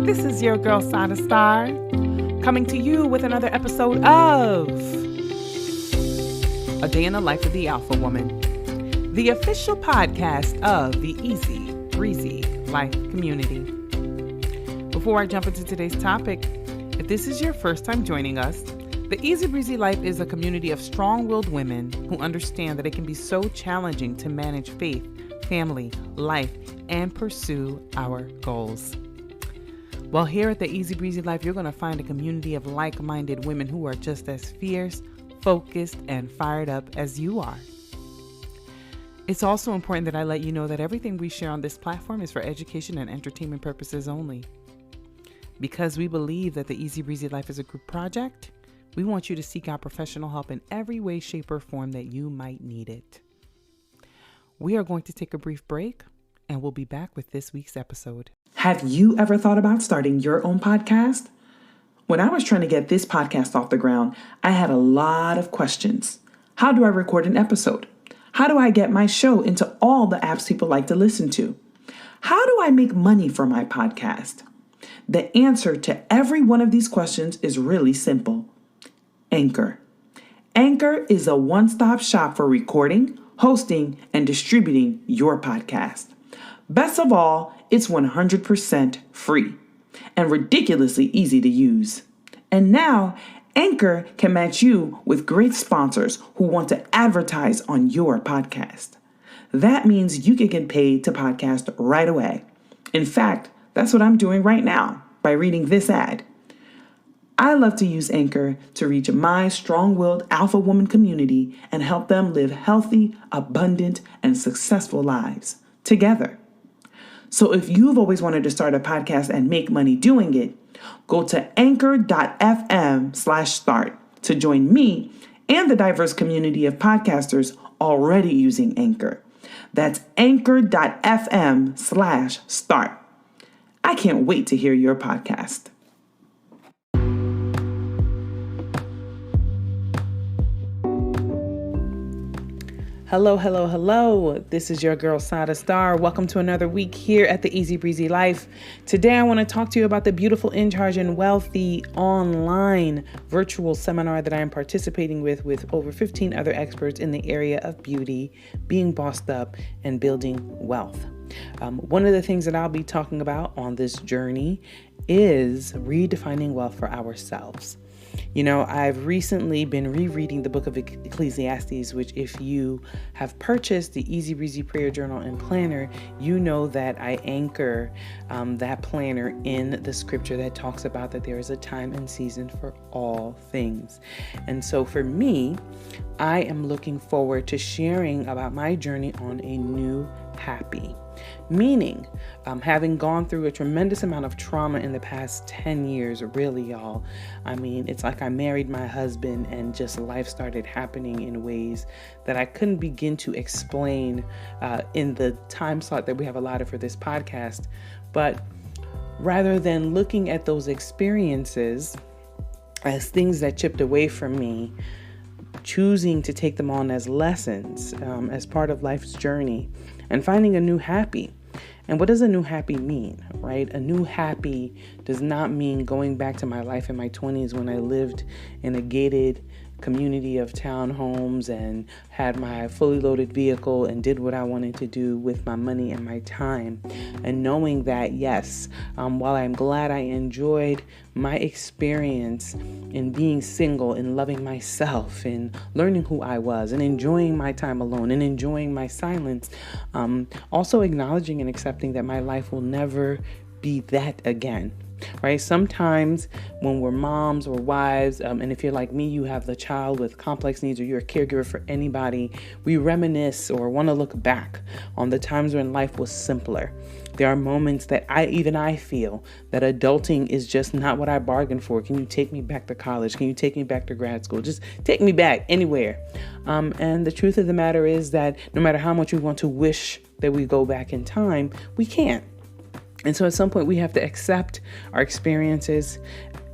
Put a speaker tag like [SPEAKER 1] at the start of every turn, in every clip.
[SPEAKER 1] This is your girl, Sada Star, coming to you with another episode of A Day in the Life of the Alpha Woman, the official podcast of the Easy, Breezy Life community. Before I jump into today's topic, if this is your first time joining us, the Easy Breezy Life is a community of strong-willed women who understand that it can be so challenging to manage faith, family, life, and pursue our goals. Well, here at the Easy Breezy Life, you're going to find a community of like-minded women who are just as fierce, focused, and fired up as you are. It's also important that I let you know that everything we share on this platform is for education and entertainment purposes only. Because we believe that the Easy Breezy Life is a group project, we want you to seek out professional help in every way, shape, or form that you might need it. We are going to take a brief break, and we'll be back with this week's episode.
[SPEAKER 2] Have you ever thought about starting your own podcast? When I was trying to get this podcast off the ground, I had a lot of questions. How do I record an episode? How do I get my show into all the apps people like to listen to? How do I make money for my podcast? The answer to every one of these questions is really simple. Anchor. Anchor is a one-stop shop for recording, hosting, and distributing your podcast. Best of all, it's 100% free and ridiculously easy to use. And now, Anchor can match you with great sponsors who want to advertise on your podcast. That means you can get paid to podcast right away. In fact, that's what I'm doing right now by reading this ad. I love to use Anchor to reach my strong-willed alpha woman community and help them live healthy, abundant, and successful lives together. So if you've always wanted to start a podcast and make money doing it, go to anchor.fm/start to join me and the diverse community of podcasters already using Anchor. That's anchor.fm/start. I can't wait to hear your podcast.
[SPEAKER 1] Hello. This is your girl, Sada Star. Welcome to another week here at the Easy Breezy Life. Today, I want to talk to you about the beautiful, in charge, and wealthy online virtual seminar that I am participating with over 15 other experts in the area of beauty, being bossed up, and building wealth. One of the things that I'll be talking about on this journey is redefining wealth for ourselves. You know, I've recently been rereading the book of Ecclesiastes, which if you have purchased the Easy Breezy Prayer Journal and Planner, you know that I anchor that planner in the scripture that talks about that there is a time and season for all things. And so for me, I am looking forward to sharing about my journey on a new happy. Meaning, having gone through a tremendous amount of trauma in the past 10 years, really, y'all. I mean, it's like I married my husband and just life started happening in ways that I couldn't begin to explain in the time slot that we have allotted for this podcast. But rather than looking at those experiences as things that chipped away from me, choosing to take them on as lessons, as part of life's journey, and finding a new happy. And what does a new happy mean, right? A new happy does not mean going back to my life in my 20s when I lived in a gated community of townhomes and had my fully loaded vehicle and did what I wanted to do with my money and my time. And knowing that, yes, while I'm glad I enjoyed my experience in being single and loving myself and learning who I was and enjoying my time alone and enjoying my silence, also acknowledging and accepting that my life will never be that again. Right? Sometimes when we're moms or wives, and if you're like me, you have the child with complex needs or you're a caregiver for anybody, we reminisce or want to look back on the times when life was simpler. There are moments that I feel that adulting is just not what I bargained for. Can you take me back to college? Can you take me back to grad school? Just take me back anywhere. And the truth of the matter is that no matter how much we want to wish that we go back in time, we can't. And so at some point we have to accept our experiences,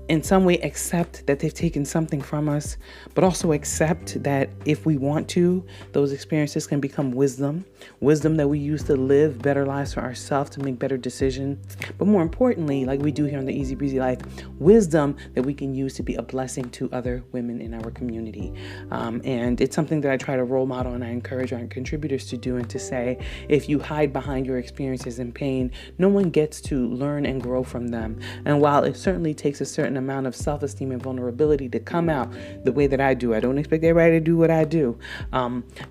[SPEAKER 1] in some way accept that they've taken something from us, but also accept that if we want to, those experiences can become wisdom that we use to live better lives for ourselves, to make better decisions. But more importantly, like we do here on the Easy Breezy Life, wisdom that we can use to be a blessing to other women in our community. And it's something that I try to role model and I encourage our contributors to do, and to say, if you hide behind your experiences and pain, no one gets to learn and grow from them. And while it certainly takes a certain amount of self-esteem and vulnerability to come out the way that I do, I don't expect everybody to do what I do.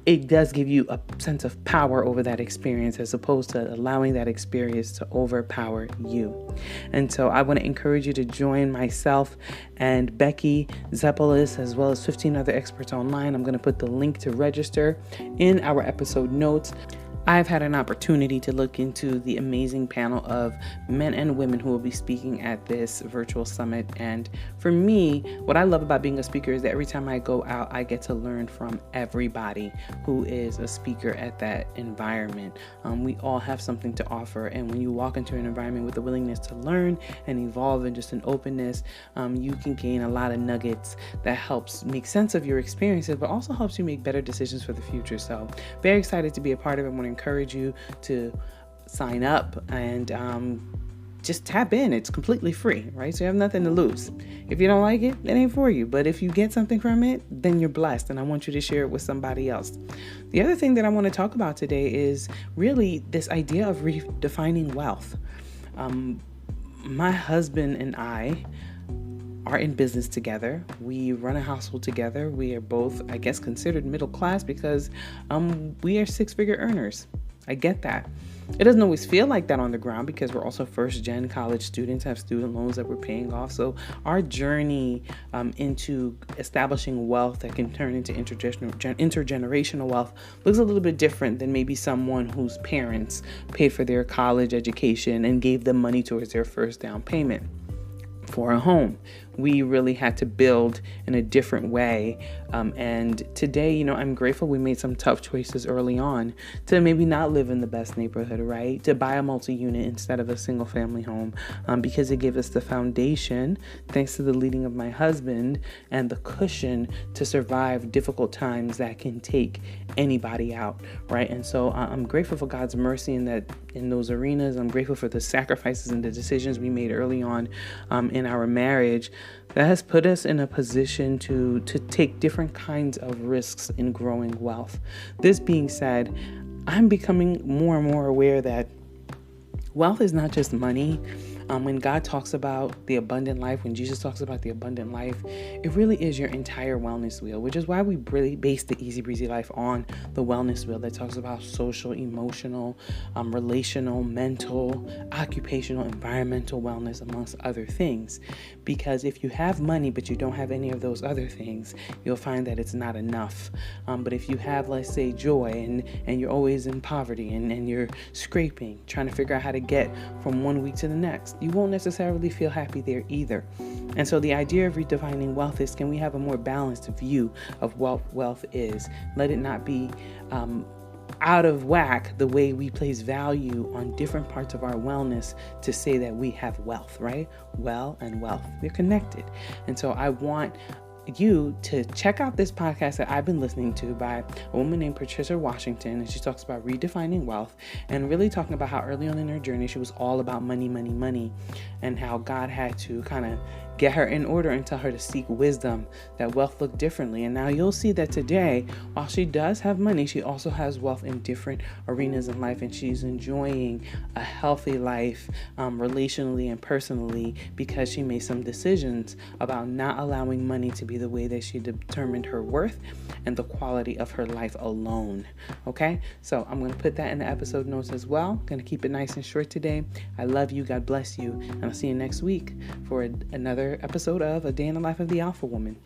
[SPEAKER 1] It does give you a sense of power over that experience, as opposed to allowing that experience to overpower you. And so I want to encourage you to join myself and Becky Zeppelis, as well as 15 other experts online. I'm going to put the link to register in our episode notes. I've had an opportunity to look into the amazing panel of men and women who will be speaking at this virtual summit. And for me, what I love about being a speaker is that every time I go out, I get to learn from everybody who is a speaker at that environment. We all have something to offer. And when you walk into an environment with a willingness to learn and evolve and just an openness, you can gain a lot of nuggets that helps make sense of your experiences, but also helps you make better decisions for the future. So very excited to be a part of it. I want to encourage you to sign up and just tap in. It's completely free, right? So you have nothing to lose. If you don't like it, it ain't for you. But if you get something from it, then you're blessed. And I want you to share it with somebody else. The other thing that I want to talk about today is really this idea of redefining wealth. My husband and I are in business together. We run a household together. We are both, I guess, considered middle class because we are six-figure earners. I get that. It doesn't always feel like that on the ground because we're also first-gen college students, have student loans that we're paying off. So our journey into establishing wealth that can turn into intergenerational wealth looks a little bit different than maybe someone whose parents paid for their college education and gave them money towards their first down payment for a home. We really had to build in a different way. And today, I'm grateful we made some tough choices early on to maybe not live in the best neighborhood, right? To buy a multi-unit instead of a single family home, because it gave us the foundation, thanks to the leading of my husband, and the cushion to survive difficult times that can take anybody out, right? And so I'm grateful for God's mercy in those arenas. I'm grateful for the sacrifices and the decisions we made early on in our marriage that has put us in a position to take different kinds of risks in growing wealth. This being said, I'm becoming more and more aware that wealth is not just money. When God talks about the abundant life, when Jesus talks about the abundant life, it really is your entire wellness wheel, which is why we really base the Easy Breezy Life on the wellness wheel that talks about social, emotional, relational, mental, occupational, environmental wellness, amongst other things. Because if you have money, but you don't have any of those other things, you'll find that it's not enough. But if you have, let's say, joy and you're always in poverty and you're scraping, trying to figure out how to get from one week to the next, you won't necessarily feel happy there either. And so the idea of redefining wealth is, can we have a more balanced view of what wealth is? Let it not be out of whack the way we place value on different parts of our wellness to say that we have wealth, right? Well and wealth, they're connected. And so I want you to check out this podcast that I've been listening to by a woman named Patricia Washington, and she talks about redefining wealth and really talking about how early on in her journey she was all about money, and how God had to kind of get her in order and tell her to seek wisdom, that wealth looked differently. And now you'll see that today, while she does have money, she also has wealth in different arenas in life, and she's enjoying a healthy life relationally and personally, because she made some decisions about not allowing money to be the way that she determined her worth and the quality of her life alone. Okay, so I'm going to put that in the episode notes as well. Going to keep it nice and short today. I love you. God bless you. And I'll see you next week for another episode of A Day in the Life of the Alpha Woman.